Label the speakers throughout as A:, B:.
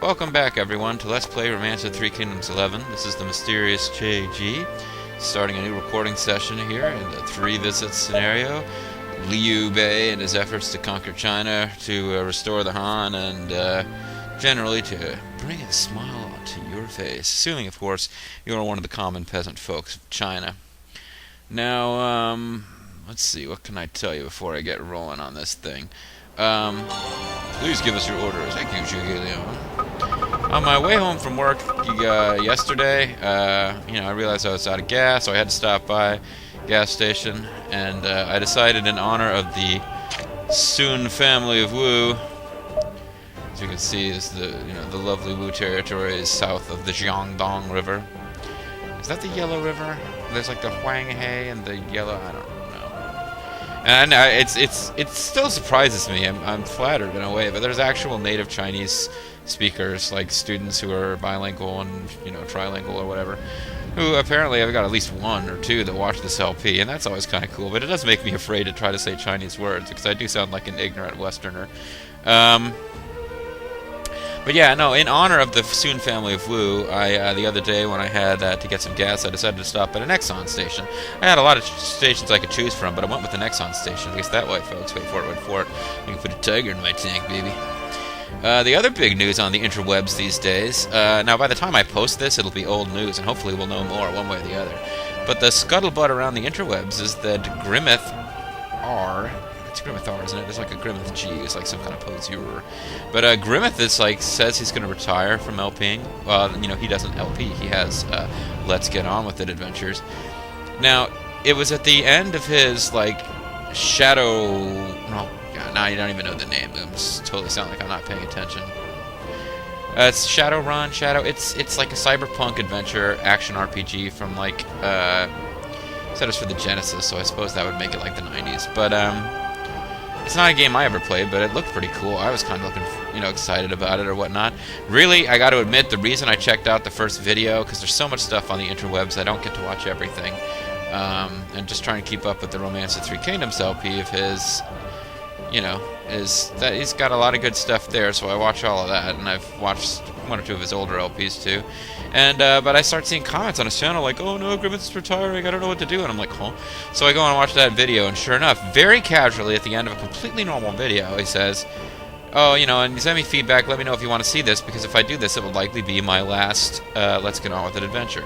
A: Welcome back, everyone, to Let's Play Romance of Three Kingdoms 11. This is the mysterious JG, starting a new recording session here in the Three Visits scenario. Liu Bei and his efforts to conquer China, to restore the Han, and generally to bring a smile onto your face, assuming, of course, you are one of the common peasant folks of China. Now, let's see, what can I tell you before I get rolling on this thing? Please give us your orders. Thank you, Zhuge. On my way home from work yesterday, I realized I was out of gas, so I had to stop by a gas station, and I decided in honor of the Sun family of Wu. As you can see, is the lovely Wu territory is south of the Jiangdong River. Is that the Yellow River? There's like the Huanghe and the Yellow. I don't know. And it still surprises me. I'm flattered in a way, but there's actual native Chinese speakers, like students who are bilingual and trilingual or whatever, who apparently I've got at least one or two that watch this LP, and that's always kind of cool. But it does make me afraid to try to say Chinese words because I do sound like an ignorant Westerner. But yeah, no, in honor of the Sun family of Wu, the other day when I had to get some gas, I decided to stop at an Exxon station. I had a lot of stations I could choose from, but I went with an Exxon station. At least that way, folks. Wait for it. You can put a tiger in my tank, baby. The other big news on the interwebs these days, now by the time I post this, it'll be old news, and hopefully we'll know more one way or the other. But the scuttlebutt around the interwebs is that Grimith R... It's Grimith R, isn't it? There's like a Grimith G. It's like some kind of poseur. But Grimith is says he's going to retire from LPing. Well, he doesn't LP. He has Let's Get On With It adventures. Now, it was at the end of his Shadow. No, God, now you don't even know the name. It totally sound like I'm not paying attention. It's Shadowrun. It's like a cyberpunk adventure action RPG from said it was for the Genesis, so I suppose that would make it like the 90s. But it's not a game I ever played, but it looked pretty cool. I was kind of looking, excited about it or whatnot. Really, I got to admit, the reason I checked out the first video, because there's so much stuff on the interwebs, I don't get to watch everything. And just trying to keep up with the Romance of Three Kingdoms LP of his, is that he's got a lot of good stuff there, so I watch all of that, and I've watched one or two of his older LPs too. And but I start seeing comments on his channel like, "Oh no, Grimith's retiring, I don't know what to do," and I'm like, "Huh?" So I go and watch that video, and sure enough, very casually at the end of a completely normal video, he says, "Oh, and send me feedback, let me know if you want to see this, because if I do this, it will likely be my last Let's Get On With It adventure."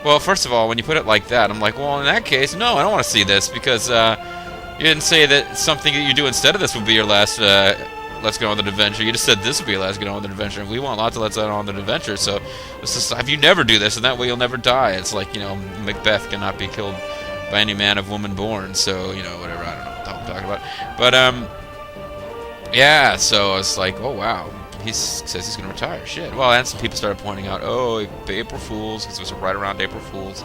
A: Well, first of all, when you put it like that, I'm like, well, in that case, no, I don't want to see this, because you didn't say that something that you do instead of this would be your last Let's Get On With It adventure. You just said this would be your last Get On With It adventure, and we want lots of Let's Get On With It adventure, so if you never do this, and that way you'll never die. It's like, Macbeth cannot be killed by any man of woman born, so, whatever, I don't know what the hell I'm talking about. But, yeah, so I was like, oh, wow. He says he's going to retire. Shit. Well, and some people started pointing out, April Fools, because it was right around April Fools.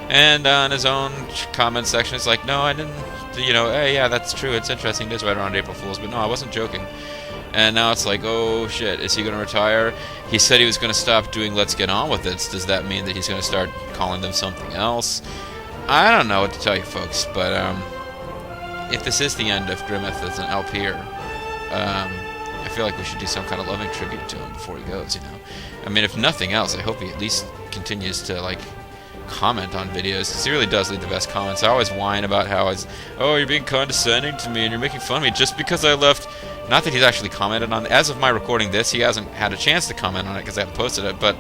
A: And in his own comment section, it's like, no, I didn't, hey, yeah, that's true, it's interesting, it is right around April Fools, but no, I wasn't joking. And now it's like, oh, shit, is he going to retire? He said he was going to stop doing Let's Get On With It. Does that mean that he's going to start calling them something else? I don't know what to tell you, folks, but if this is the end of Grimith as an LPer, I feel like we should do some kind of loving tribute to him before he goes, I mean, if nothing else, I hope he at least continues to, comment on videos, because he really does leave the best comments. I always whine about how you're being condescending to me and you're making fun of me just because I left. Not that he's actually commented on it. As of my recording this, he hasn't had a chance to comment on it because I haven't posted it, but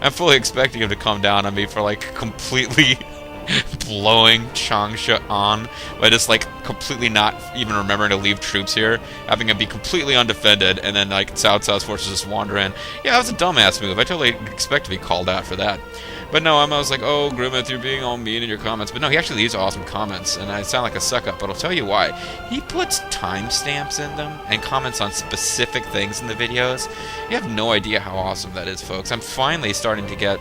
A: I'm fully expecting him to come down on me for completely blowing Chong-On by just completely not even remembering to leave troops here, having him be completely undefended, and then South's forces just wander in. Yeah, that was a dumbass move. I totally expect to be called out for that. But no, I was like, oh, Grimith, you're being all mean in your comments. But no, he actually leaves awesome comments, and I sound like a suck-up, but I'll tell you why. He puts timestamps in them and comments on specific things in the videos. You have no idea how awesome that is, folks. I'm finally starting to get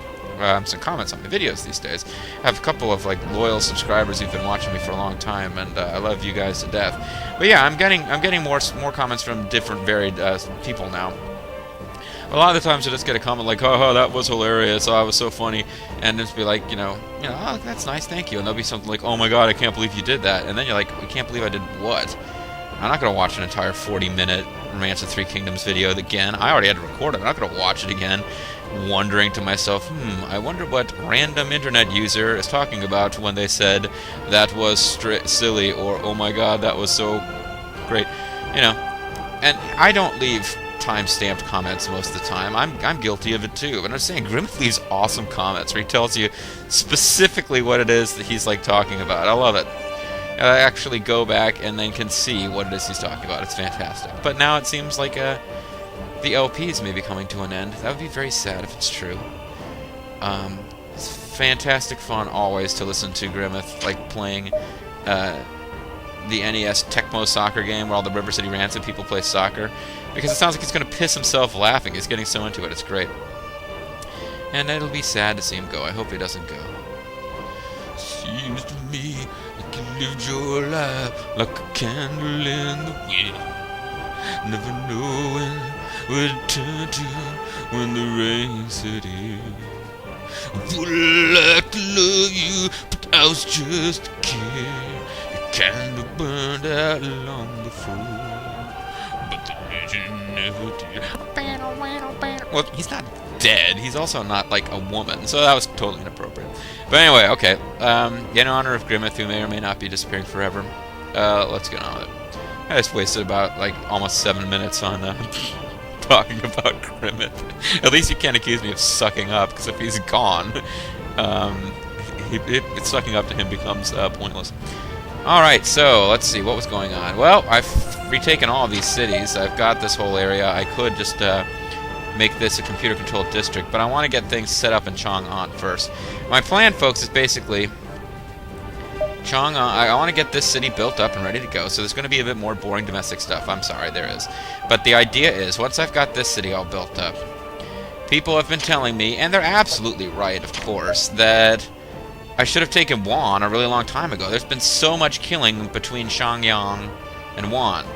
A: some comments on my videos these days. I have a couple of loyal subscribers who've been watching me for a long time, and I love you guys to death. But yeah, I'm getting more comments from different varied people now. A lot of the times I just get a comment like, oh, that was hilarious, oh, that was so funny, and just be like, oh, that's nice, thank you, and there'll be something like, oh my god, I can't believe you did that, and then you're like, I can't believe I did what? I'm not going to watch an entire 40-minute Romance of Three Kingdoms video again. I already had to record it. I'm not going to watch it again, wondering to myself, I wonder what random internet user is talking about when they said that was silly, or oh my god, that was so great. You know, and I don't leave time-stamped comments most of the time. I'm guilty of it too. But I'm saying Grimith leaves awesome comments where he tells you specifically what it is that he's like talking about. I love it. I actually go back and then can see what it is he's talking about. It's fantastic. But now it seems like the LPs may be coming to an end. That would be very sad if it's true. It's fantastic fun always to listen to Grimith, like playing the NES Tecmo soccer game where all the River City Ransom people play soccer, because it sounds like he's going to piss himself laughing. He's getting so into it. It's great. And it'll be sad to see him go. I hope he doesn't go. Seems to me like you lived your life like a candle in the wind, never knowing where to turn to when the rain set in. I would like to love you, but I was just a kid. Your candle burned out long before, but the legend never did. Well, he's not dead. He's also not like a woman, so that was totally inappropriate. But anyway, okay. In honor of Grimith, who may or may not be disappearing forever, let's get on with it. I just wasted about like almost 7 minutes on talking about Grimith. At least you can't accuse me of sucking up, because if he's gone, sucking up to him becomes pointless. Alright, so let's see what was going on. Well, I've retaken all of these cities. I've got this whole area. I could just make this a computer-controlled district, but I want to get things set up in Chong-On first. My plan, folks, is basically Chong-On. I want to get this city built up and ready to go, so there's going to be a bit more boring domestic stuff. I'm sorry, there is. But the idea is, once I've got this city all built up, people have been telling me, and they're absolutely right, of course, that I should have taken QUAN a really long time ago. There's been so much killing between Shangyang and QUAN.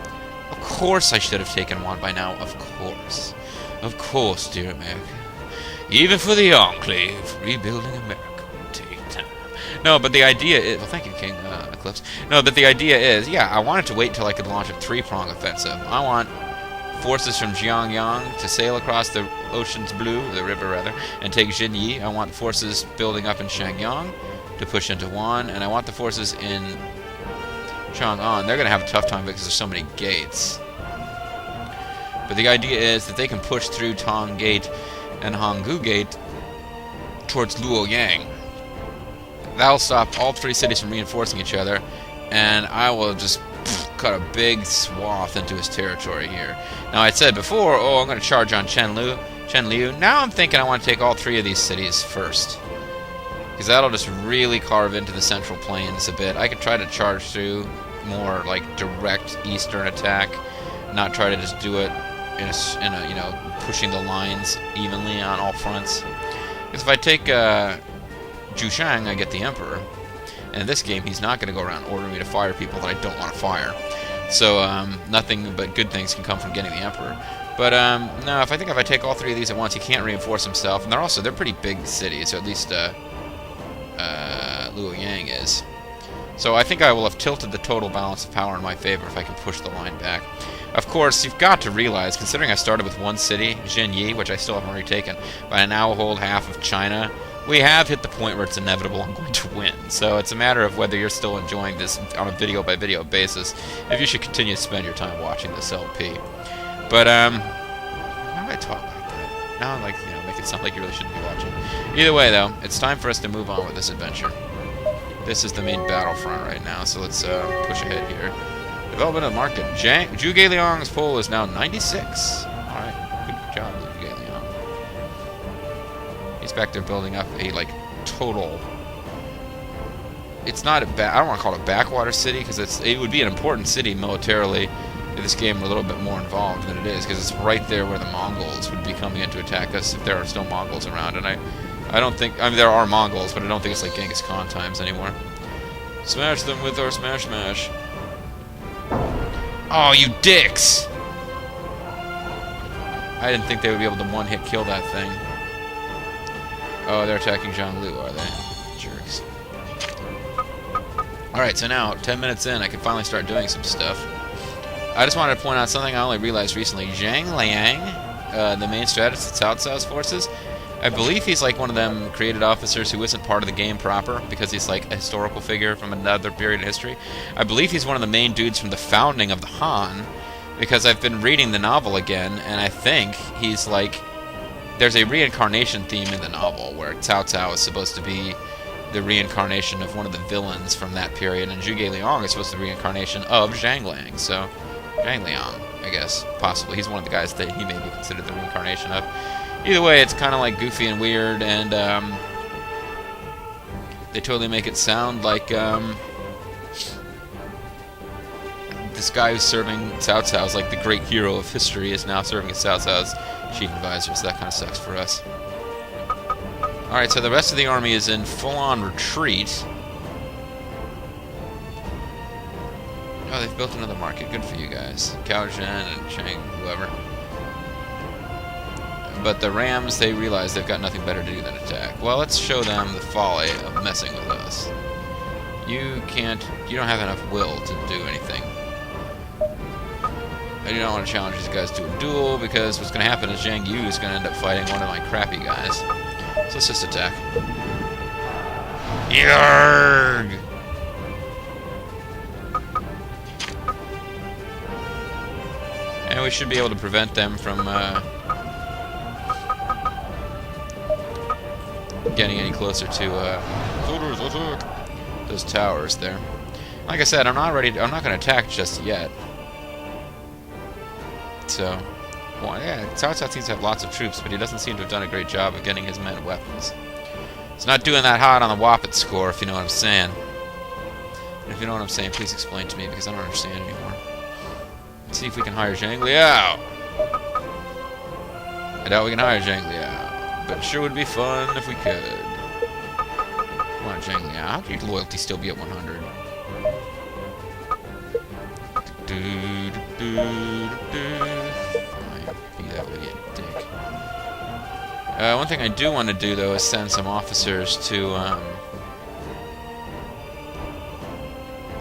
A: Of course I should have taken QUAN by now, of course. Of course, dear America. Even for the Enclave, rebuilding America will take time. No, but the idea is... Well, thank you, King Eclipse. No, but the idea is, yeah, I wanted to wait until I could launch a three-prong offensive. I want forces from Jiangyang to sail across the ocean's blue, the river rather, and take Jinyi. I want forces building up in Shangyang to push into QUAN, and I want the forces in Chong-On. They're going to have a tough time because there's so many gates. But the idea is that they can push through Tong Gate and Hanggu Gate towards Luoyang. That'll stop all three cities from reinforcing each other, and I will just cut a big swath into his territory here. Now, I said before, I'm going to charge on Chenliu. Now I'm thinking I want to take all three of these cities first, because that'll just really carve into the Central Plains a bit. I could try to charge through more like direct eastern attack, not try to just do it in a pushing the lines evenly on all fronts. Because if I take Jushang, I get the Emperor. And in this game, he's not going to go around ordering me to fire people that I don't want to fire. So nothing but good things can come from getting the Emperor. But no, if I take all three of these at once, he can't reinforce himself. And they're pretty big cities, or at least Luoyang is. So I think I will have tilted the total balance of power in my favor if I can push the line back. Of course, you've got to realize, considering I started with one city, Jinyi, which I still haven't retaken, but I now hold half of China, we have hit the point where it's inevitable I'm going to win. So it's a matter of whether you're still enjoying this on a video-by-video basis, if you should continue to spend your time watching this LP. But, how do I talk like that? Now I'm like, make it sound like you really shouldn't be watching. Either way, though, it's time for us to move on with this adventure. This is the main battlefront right now, so let's push ahead here. Development of the market. Zhuge Liang's poll is now 96. Alright, good job, Zhuge Liang. He's back there building up a, total... It's not a I don't want to call it a backwater city, because it would be an important city militarily if this game were a little bit more involved than it is, because it's right there where the Mongols would be coming in to attack us if there are still Mongols around, and I don't think... I mean, there are Mongols, but I don't think it's like Genghis Khan times anymore. Smash them with our smash smash. Oh, you dicks! I didn't think they would be able to one-hit kill that thing. Oh, they're attacking Zhanglu, are they? Jerks. Alright, so now, 10 minutes in, I can finally start doing some stuff. I just wanted to point out something I only realized recently. Zhang Liang, the main strategist of Cao Cao's forces, I believe he's like one of them created officers who isn't part of the game proper, because he's like a historical figure from another period in history. I believe he's one of the main dudes from the founding of the Han, because I've been reading the novel again, and I think he's like... There's a reincarnation theme in the novel, where Cao Cao is supposed to be the reincarnation of one of the villains from that period, and Zhuge Liang is supposed to be the reincarnation of Zhang Liang, so... Zhang Liang, I guess, possibly. He's one of the guys that he may be considered the reincarnation of. Either way, it's kind of like goofy and weird, and they totally make it sound like this guy who's serving Cao Cao is like the great hero of history is now serving as Cao Cao's chief advisor, so that kind of sucks for us. Alright, so the rest of the army is in full-on retreat. Oh, they've built another market. Good for you guys. Cao Zhen and Cheng, whoever. But the Rams, they realize they've got nothing better to do than attack. Well, let's show them the folly of messing with us. You don't have enough will to do anything. I do not want to challenge these guys to a duel, because what's going to happen is Zhang Yu is going to end up fighting one of my crappy guys. So let's just attack. Yarg! And we should be able to prevent them from getting any closer to those towers there. Like I said, I'm not going to attack just yet. So, well, yeah, Cao Cao seems to have lots of troops, but he doesn't seem to have done a great job of getting his men weapons. It's not doing that hot on the Wappet score, if you know what I'm saying. And if you know what I'm saying, please explain to me, because I don't understand anymore. Let's see if we can hire Zhang Liao. I doubt we can hire Zhang Liao, but it sure would be fun if we could. Come on, Zhang Liao. How could your loyalty still be at 100? Fine, be that way, you dick. One thing I do want to do, though, is send some officers to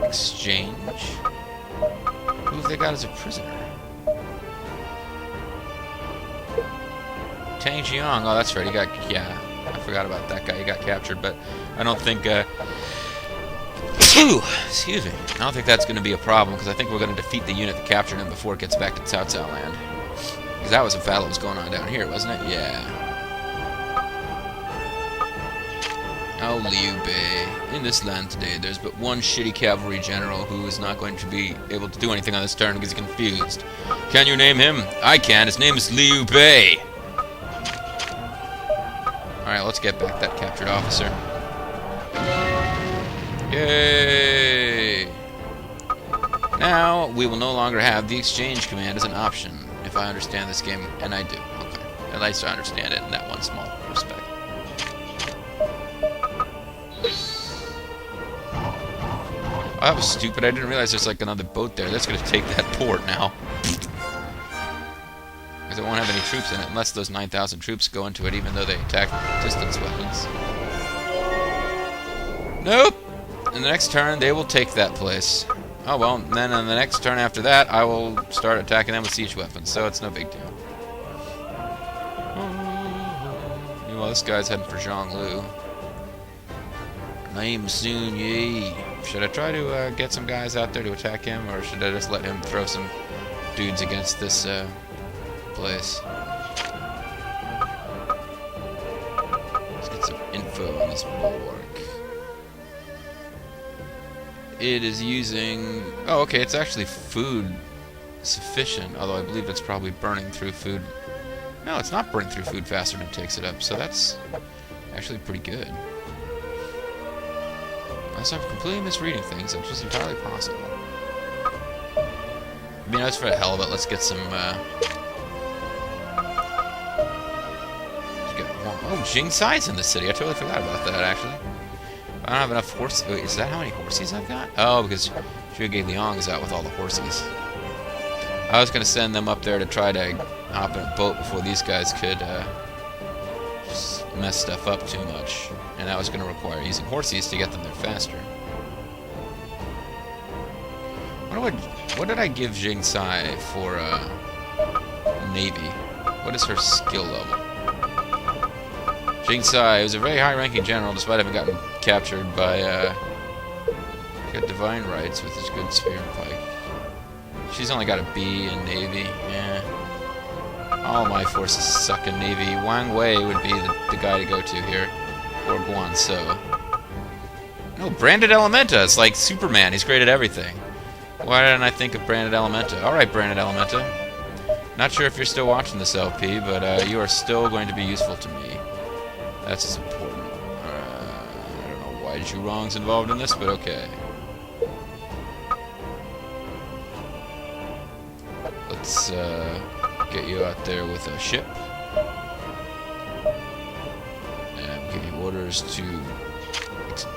A: exchange. Who have they got as a prisoner? Tang Jiang. Oh, that's right. He got... Yeah, I forgot about that guy. He got captured, but I don't think... excuse me. I don't think that's going to be a problem, because I think we're going to defeat the unit that captured him before it gets back to Cao Cao land. Because that was a battle that was going on down here, wasn't it? Yeah. Oh, Liu Bei. In this land today, there's but one shitty cavalry general who is not going to be able to do anything on this turn because he's confused. Can you name him? I can. His name is Liu Bei. Alright, let's get back that captured officer. Yay! Now, we will no longer have the exchange command as an option, if I understand this game, and I do. Okay. At least I understand it in that one small respect. Oh, that was stupid. I didn't realize there's like another boat there. That's going to take that port now. Because it won't have any troops in it unless those 9,000 troops go into it, even though they attack distance weapons. Nope! In the next turn, they will take that place. Oh well, then in the next turn after that, I will start attacking them with siege weapons, so it's no big deal. Well, this guy's heading for Zhonglu. Name Sun Yi. Should I try to get some guys out there to attack him, or should I just let him throw some dudes against this place? Let's get some info on this bulwark. It is using... Oh, okay, it's actually food sufficient, although I believe it's probably burning through food. No, it's not burning through food faster than it takes it up, so that's actually pretty good. Unless I'm completely misreading things, which is entirely possible. I mean, just for the hell of it, let's get some, Oh, Jing Sai's in the city. I totally forgot about that, actually. I don't have enough horses. Wait, is that how many horses I've got? Oh, because Zhuge Liang is out with all the horses. I was going to send them up there to try to hop in a boat before these guys could mess stuff up too much. And that was going to require using horses to get them there faster. I wonder what What did I give Jing Sai for Navy? What is her skill level? Jing Sai was a very high-ranking general, despite having gotten captured by. Got divine rights with his good spear and pike. She's only got a B in Navy. Yeah. All my forces suck in Navy. Wang Wei would be the guy to go to here, or Guan So. No, Branded Elementa. It's like Superman. He's great at everything. Why didn't I think of Branded Elementa? Alright, Branded Elementa. Not sure if you're still watching this LP, but you are still going to be useful to me. That's as important. I don't know why Zhurong's involved in this, but okay. Let's get you out there with a ship. And give you orders to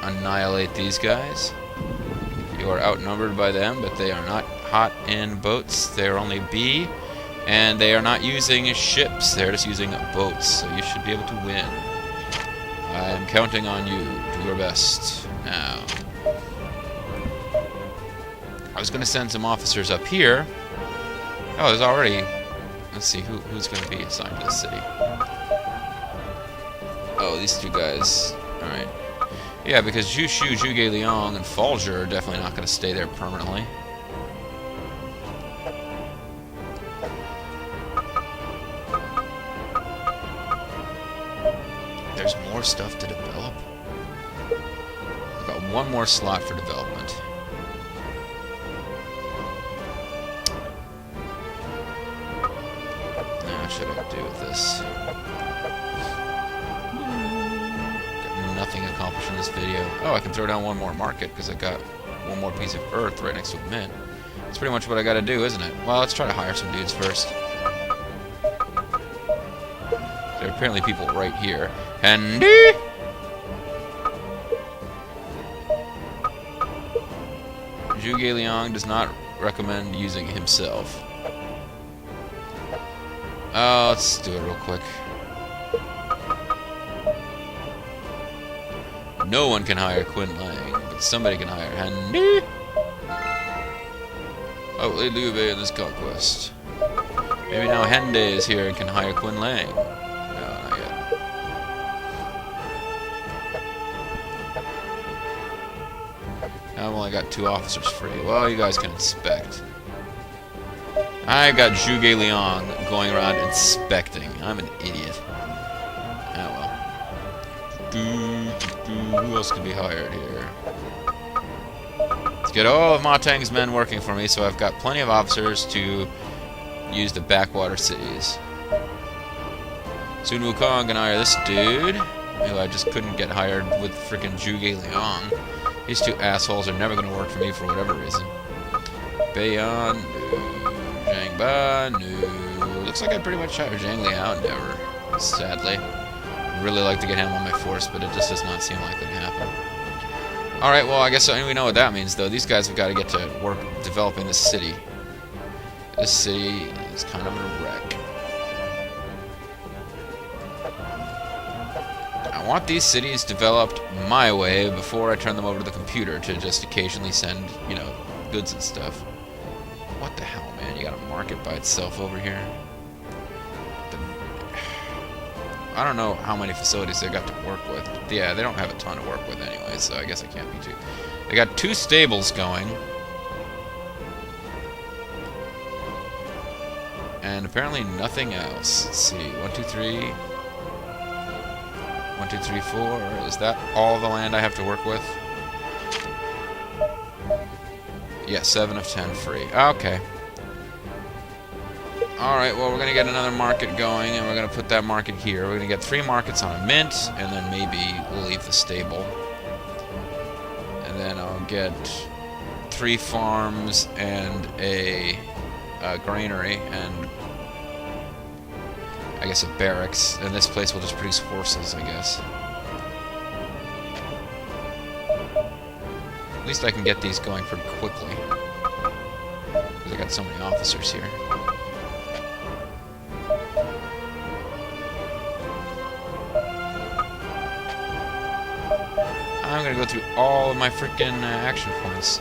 A: annihilate these guys. You are outnumbered by them, but they are not hot in boats. They are only B, and they are not using ships. They're just using boats, so you should be able to win. I am counting on you. Do your best. Now, I was going to send some officers up here. Oh, there's already... Let's see, who's going to be assigned to this city. Oh, these two guys. Alright. Yeah, because Jushu, Zhuge Liang, and Falger are definitely not going to stay there permanently. There's more stuff to develop. I've got one more slot for development. Now, what should I do with this? Nothing accomplished in this video. Oh, I can throw down one more market because I got one more piece of earth right next to a mint. That's pretty much what I gotta do, isn't it? Well, let's try to hire some dudes first. There are apparently people right here. And Zhuge Liang does not recommend using it himself. Oh, let's do it real quick. No one can hire Qin Lang, but somebody can hire Handy. Outly Liu Bei in this conquest. Maybe now Hende is here and can hire Qin Lang. No, not yet. Now I've only got 2 officers free. Well, you guys can inspect. I've got Zhuge Liang going around inspecting. I'm an idiot. Ah, well. Who else can be hired here? Let's get all of Ma Teng's men working for me, so I've got plenty of officers to use the backwater cities. Sun Wukong can hire this dude, who I just couldn't get hired with frickin' Zhuge Liang. These 2 assholes are never going to work for me for whatever reason. Beiyan, no. Zhang Ba, no. Looks like I pretty much hired Zhang Liao, never. Sadly. Really like to get him on my force, but it just does not seem likely to happen. Alright, well, I guess we know what that means, though. These guys have got to get to work developing this city. This city is kind of a wreck. I want these cities developed my way before I turn them over to the computer to just occasionally send, you know, goods and stuff. What the hell, man? You got a market by itself over here? I don't know how many facilities they got to work with. Yeah, they don't have a ton to work with anyway, so I guess I can't be too... They got 2 stables going. And apparently nothing else. Let's see. 1, 2, 3. 1, 2, 3, 4. Is that all the land I have to work with? Yeah, 7 of 10 free. Okay. Alright, well, we're going to get another market going, and we're going to put that market here. We're going to get 3 markets on a mint, and then maybe we'll leave the stable. And then I'll get 3 farms and a granary, and I guess a barracks. And this place will just produce horses, I guess. At least I can get these going pretty quickly, because I got so many officers here. I'm gonna go through all of my freaking action points.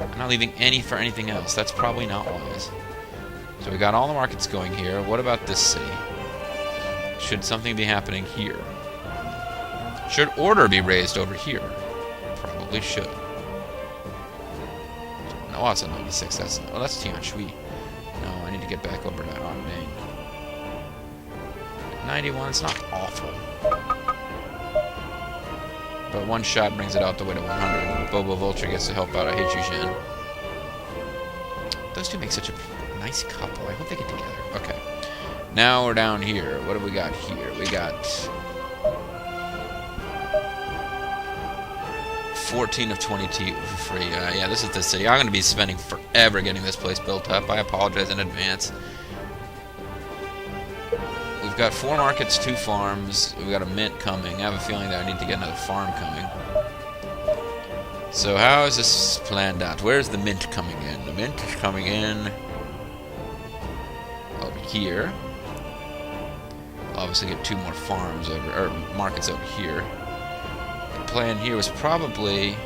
A: I'm not leaving any for anything else. That's probably not wise. So we got all the markets going here. What about this city? Should something be happening here? Should order be raised over here? Probably should. No, oh, it's a 96. That's Tian Shui. No, I need to get back over to Anming. 91, it's not awful. But one shot brings it out the way to 100. Bobo Vulture gets to help out. I hate you, Shen. Those two make such a nice couple. I hope they get together. Okay. Now we're down here. What do we got here? We got 14 of 22 for free. Yeah, this is the city. I'm going to be spending forever getting this place built up. I apologize in advance. We've got 4 markets, 2 farms. We've got a mint coming. I have a feeling that I need to get another farm coming. So how is this planned out? Where's the mint coming in? The mint is coming in over here. I'll obviously get 2 more farms over, or markets over here. The plan here was probably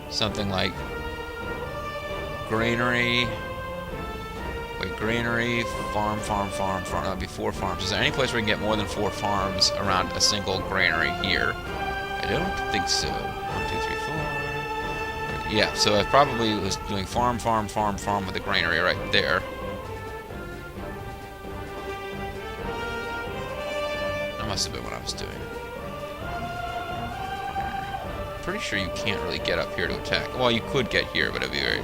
A: something like granary. Wait, granary, farm. That would be 4 farms. Is there any place where we can get more than 4 farms around a single granary here? I don't think so. 1, 2, 3, 4. Yeah, so I probably was doing farm with a granary right there. That must have been what I was doing. Pretty sure you can't really get up here to attack. Well, you could get here, but it'd be very...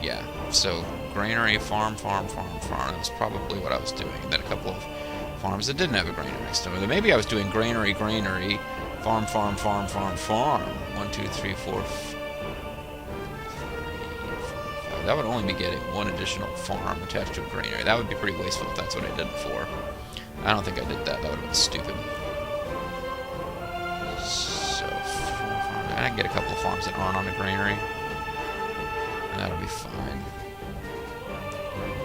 A: Yeah, so granary, farm. That was probably what I was doing. And then a couple of farms that didn't have a granary next to them. Then maybe I was doing granary, farm. 1, 2, 3, 4, 5. That would only be getting 1 additional farm attached to a granary. That would be pretty wasteful if that's what I did before. I don't think I did that. That would have been stupid. So, 4 farms. I can get a couple of farms that aren't on a granary. And that'll be fine.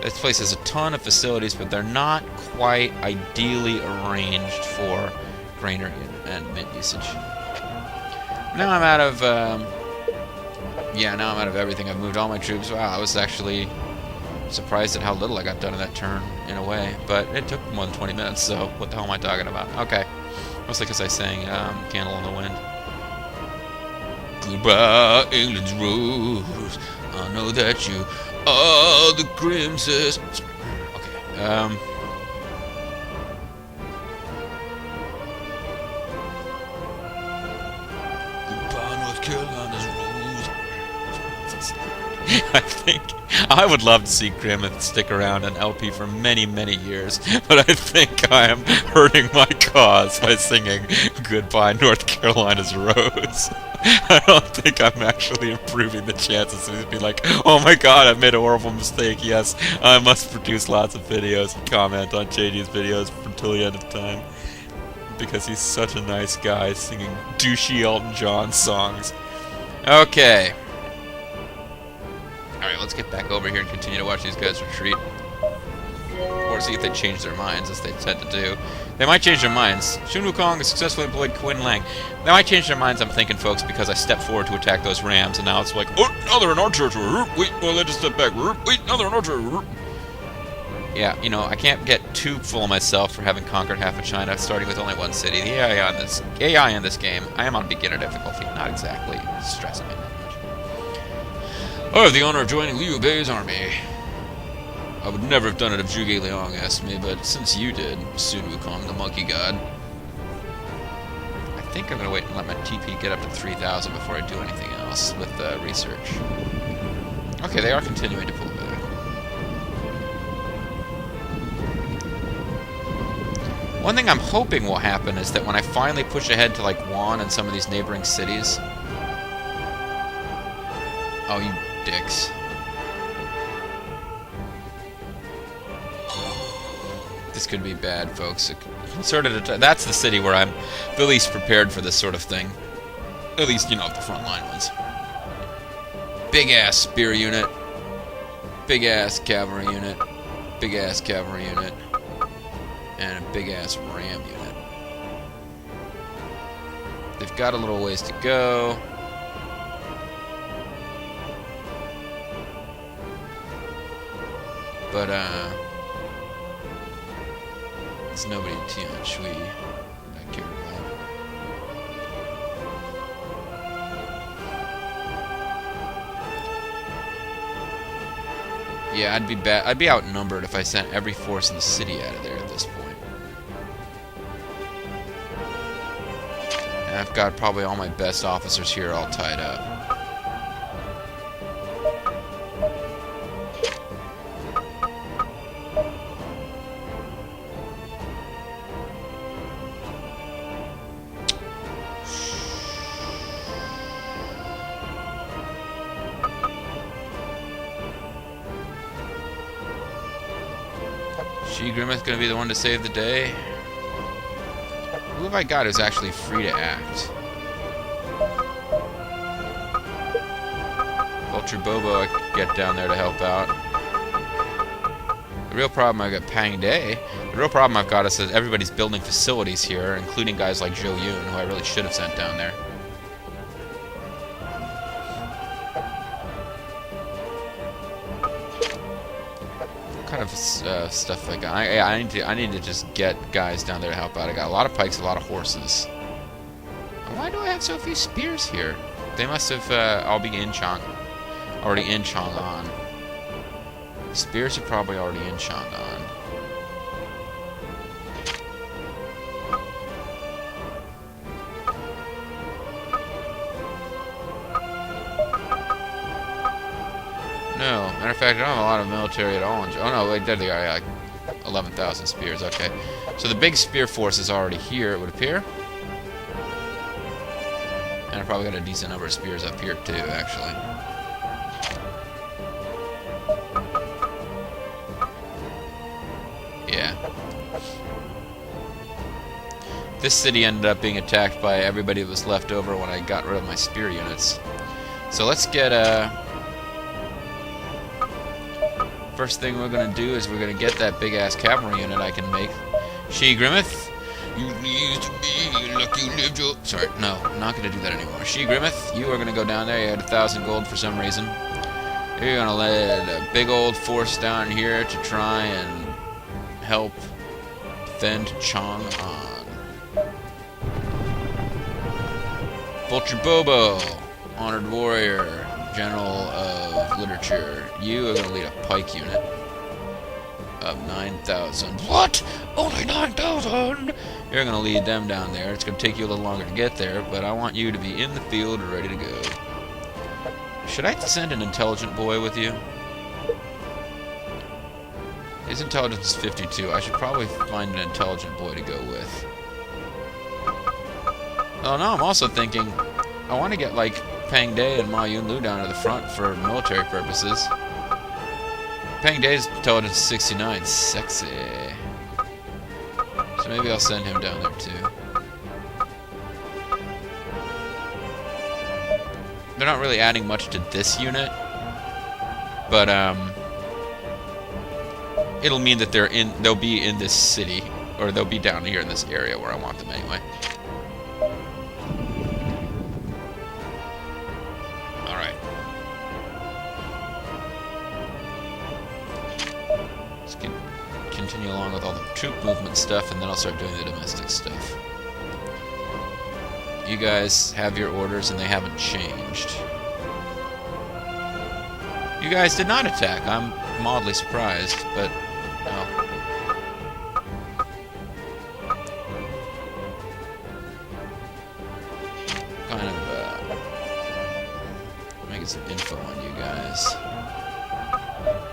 A: This place has a ton of facilities, but they're not quite ideally arranged for granary and mint usage. Now I'm out of, now I'm out of everything. I've moved all my troops. Wow, I was actually surprised at how little I got done in that turn, in a way. But it took more than 20 minutes, so what the hell am I talking about? Okay. Mostly because I sang Candle in the Wind. Goodbye, England's rose. I know that you are the Grimith. Okay. Goodbye, North Carolina's rose. I think I would love to see Grimith stick around in LP for many, many years, but I think I am hurting my cause by singing Goodbye, North Carolina's rose. I don't think I'm actually improving the chances of being like, oh my god, I made a horrible mistake. Yes, I must produce lots of videos and comment on JD's videos until the end of time. Because he's such a nice guy singing douchey Elton John songs. Okay. Alright, let's get back over here and continue to watch these guys retreat. Or see if they change their minds, as they tend to do. They might change their minds. Sun Wukong has successfully employed Qin Lang. They might change their minds, I'm thinking, folks, because I stepped forward to attack those rams, and now it's like, oh, now they're in our territory. Wait, well, they just step back. Wait, now they're in our territory. Yeah, you know, I can't get too full of myself for having conquered half of China, starting with only 1 city. The AI in this game, I am on beginner difficulty, not exactly stressing me that much. I have the honor of joining Liu Bei's army. I would never have done it if Zhuge Liang asked me, but since you did, Sun Wukong, the monkey god. I think I'm going to wait and let my TP get up to 3,000 before I do anything else with research. Okay, they are continuing to pull back. One thing I'm hoping will happen is that when I finally push ahead to like QUAN and some of these neighboring cities... Oh, you dicks. This could be bad, folks. That's the city where I'm the least prepared for this sort of thing. At least, you know, the front line ones. Big-ass spear unit. Big-ass cavalry unit. Big-ass cavalry unit. And a big-ass ram unit. They've got a little ways to go. But, there's nobody in Tian Shui I care about. Yeah, I'd be outnumbered if I sent every force in the city out of there at this point. And I've got probably all my best officers here all tied up. Grimith gonna be the one to save the day? Who have I got who's actually free to act? Vulture Bobo I could get down there to help out. The real problem I've got Pang Day. The real problem I've got is that everybody's building facilities here, including guys like Zhou Yun, who I really should have sent down there. Kind of stuff like I need to just get guys down there to help out. I got a lot of pikes, a lot of horses. Why do I have so few spears here? They must have all be already in Chong-On. Spears are probably already in Chong-On. No, matter of fact, I don't have a lot of military at all. Oh no, wait, there they are. Yeah, like 11,000 spears. Okay, so the big spear force is already here, it would appear. And I probably got a decent number of spears up here too, actually. Yeah. This city ended up being attacked by everybody that was left over when I got rid of my spear units. So let's get first thing we're gonna do is we're gonna get that big ass cavalry unit I can make. She Grimith, you need to be lucky you lived your. Sorry, no, I'm not gonna do that anymore. She Grimith, you are gonna go down there. You had 1,000 gold for some reason. You're gonna lead a big old force down here to try and help defend Chong-On. Vulture Bobo, honored warrior. General of Literature. You are going to lead a pike unit of 9,000. What? Only 9,000? You're going to lead them down there. It's going to take you a little longer to get there, but I want you to be in the field ready to go. Should I send an intelligent boy with you? His intelligence is 52. I should probably find an intelligent boy to go with. Oh, no, I'm also thinking I want to get, like, Pang Day and Ma Yun Lu down to the front for military purposes. Pang Day's intelligence is 69. Sexy. So maybe I'll send him down there too. They're not really adding much to this unit, but it'll mean that they'll be in this city, or they'll be down here in this area where I want them anyway. Continue along with all the troop movement stuff, and then I'll start doing the domestic stuff. You guys have your orders, and they haven't changed. You guys did not attack. I'm mildly surprised, but well. Kind of let me get some info on you guys.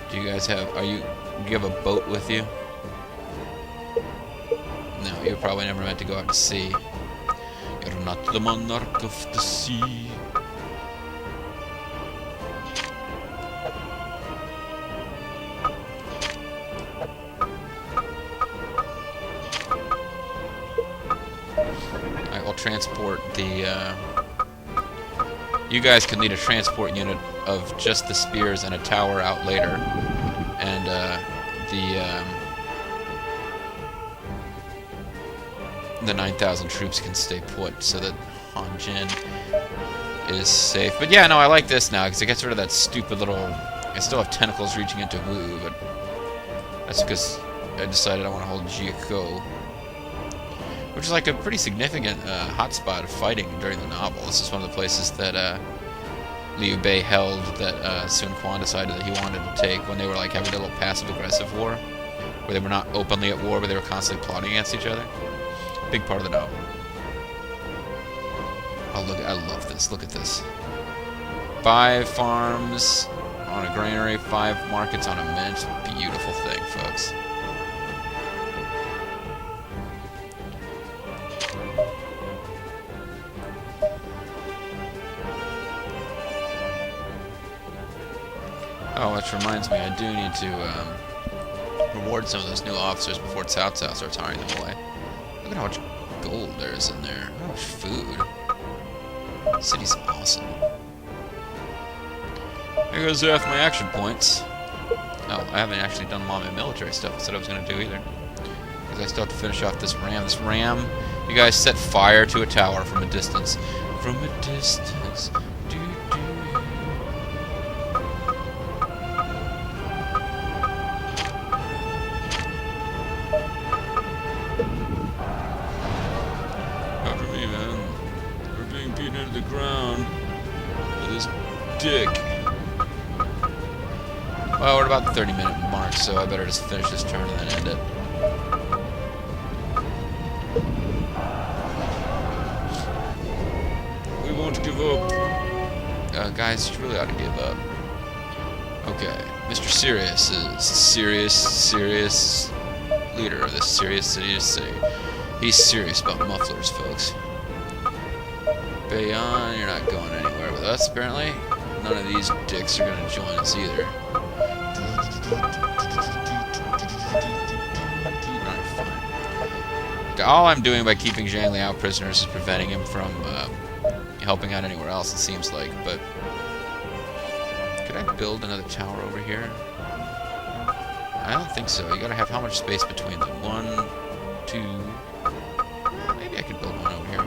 A: Do you guys have? Do you have a boat with you? No, you're probably never meant to go out to sea. You're not the monarch of the sea. I will transport the. You guys can lead a transport unit of just the spears and a tower out later, and the 9,000 troops can stay put so that Han Jin is safe. But yeah, no, I like this now because it gets rid of that stupid little. I still have tentacles reaching into Wu, but That's because I decided I want to hold Jiako, which is like a pretty significant hotspot of fighting during the novel. This is one of the places that Liu Bei held that Sun Quan decided that he wanted to take when they were like having a little passive-aggressive war, where they were not openly at war, but they were constantly plotting against each other. Big part of the novel. Oh, look, I love this. Look at this. 5 farms on a granary, 5 markets on a mint. Beautiful thing, folks. Oh, which reminds me, I do need to reward some of those new officers before Cao Cao starts hiring them away. Look at how much gold there is in there. How much food. The city's awesome. There goes half my action points. Oh, I haven't actually done all my military stuff I said I was going to do either. Because I still have to finish off this ram. This ram, you guys set fire to a tower from a distance. From a distance. Into the ground with his dick. Well, we're about the 30-minute mark, so I better just finish this turn and then end it. We won't give up. Guys, you really ought to give up. Okay, Mr. Sirius is serious leader of this serious city. He's serious about mufflers, folks. Bayon, you're not going anywhere with us, apparently. None of these dicks are going to join us either. Alright, fine. All I'm doing by keeping Zhang Liao prisoners is preventing him from helping out anywhere else, it seems like, but... Could I build another tower over here? I don't think so. You gotta have how much space between them? 1, 2... Maybe I could build one over here. 1,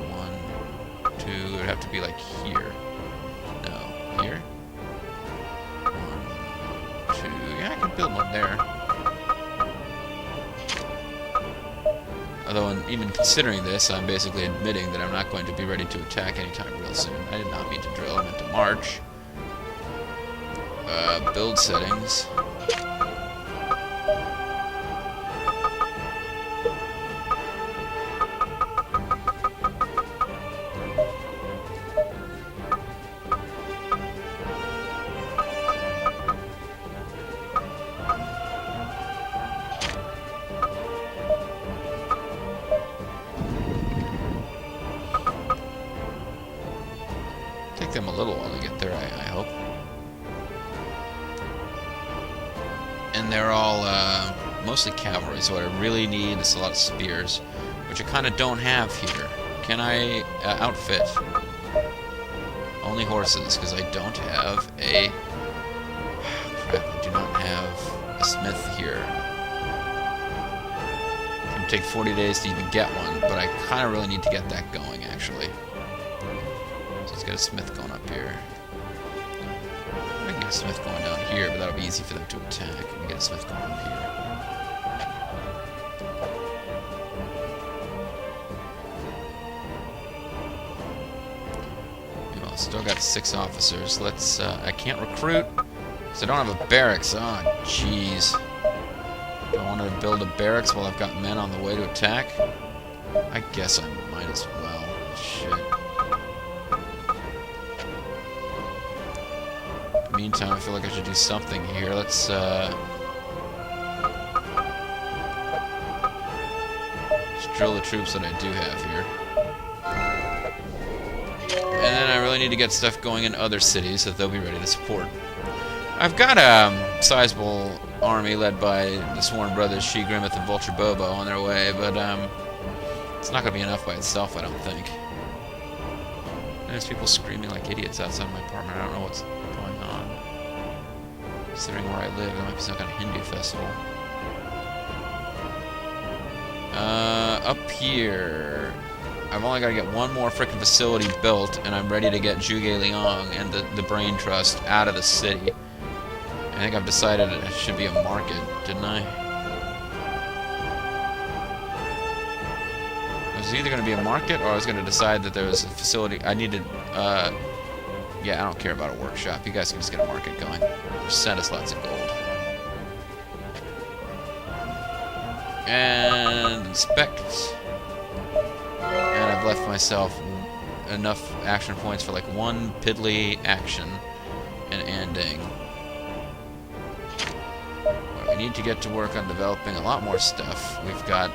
A: 2, it would have to be like here. No, here? 1, 2, yeah, I can build one there. Although, even considering this, I'm basically admitting that I'm not going to be ready to attack anytime real soon. I did not mean to drill, I meant to march. Build settings. Take them a little while to get there, I hope. And they're all mostly cavalry, so what I really need is a lot of spears, which I kind of don't have here. Can I outfit? Only horses, because I don't have a... Crap, I do not have a smith here. It can take 40 days to even get one, but I kind of really need to get that going, actually. So let's get a smith going up here. I can get a smith going down here, but that'll be easy for them to attack. I can get a smith going up here. Well, still got 6 officers. Let's, I can't recruit, because I don't have a barracks. Oh, jeez. Do I want to build a barracks while I've got men on the way to attack? I guess I might as well. Shit. Meantime, I feel like I should do something here. Let's drill the troops that I do have here. And then I really need to get stuff going in other cities so that they'll be ready to support. I've got a sizable army led by the sworn brothers Shi, Grimith, and Vulture Bobo on their way, but it's not going to be enough by itself, I don't think. And there's people screaming like idiots outside my apartment. I don't know what's going on. Considering where I live, there might be some kind of Hindu festival. Up here, I've only got to get one more frickin' facility built, and I'm ready to get Zhuge Liang and the Brain Trust out of the city. I think I've decided it should be a market, didn't I? was either going to be a market, or I was going to decide that there was a facility I needed. Yeah, I don't care about a workshop. You guys can just get a market going. Just send us lots of gold. And inspect. And I've left myself enough action points for like one piddly action and ending. Well, we need to get to work on developing a lot more stuff. We've got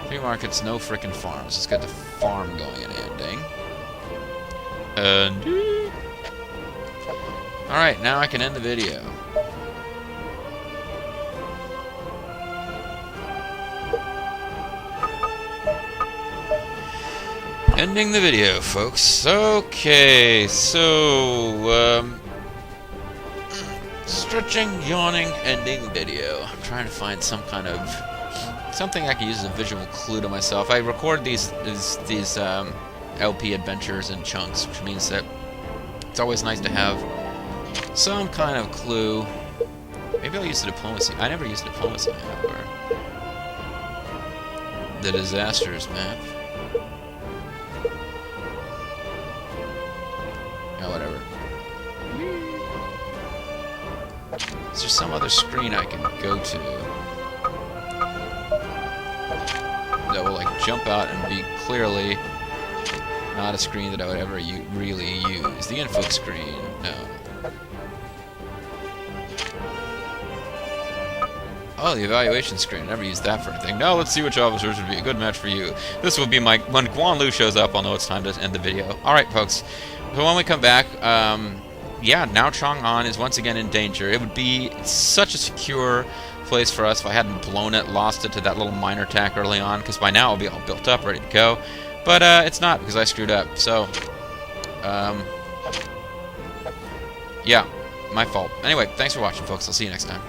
A: 3 markets, no frickin' farms. Let's get the farm going and ending. And alright, now I can end the video. Ending the video, folks. Okay, so, stretching, yawning, ending video. I'm trying to find some kind of something I can use as a visual clue to myself. I record these LP adventures in chunks, which means that it's always nice to have some kind of clue. Maybe I'll use the diplomacy. I never used the diplomacy map, or the disasters map. Oh, whatever. Is there some other screen I can go to that will like jump out and be clearly not a screen that I would ever really use? The info screen, no. Oh, the evaluation screen. I never used that for anything. Now let's see which officers would be a good match for you. This will be my... When Guan Lu shows up, I'll know it's time to end the video. Alright, folks. So when we come back, yeah, now Chong-On is once again in danger. It would be such a secure place for us if I hadn't blown it, lost it to that little miner attack early on, because by now it'll be all built up, ready to go. But it's not, because I screwed up. So, yeah, my fault. Anyway, thanks for watching, folks. I'll see you next time.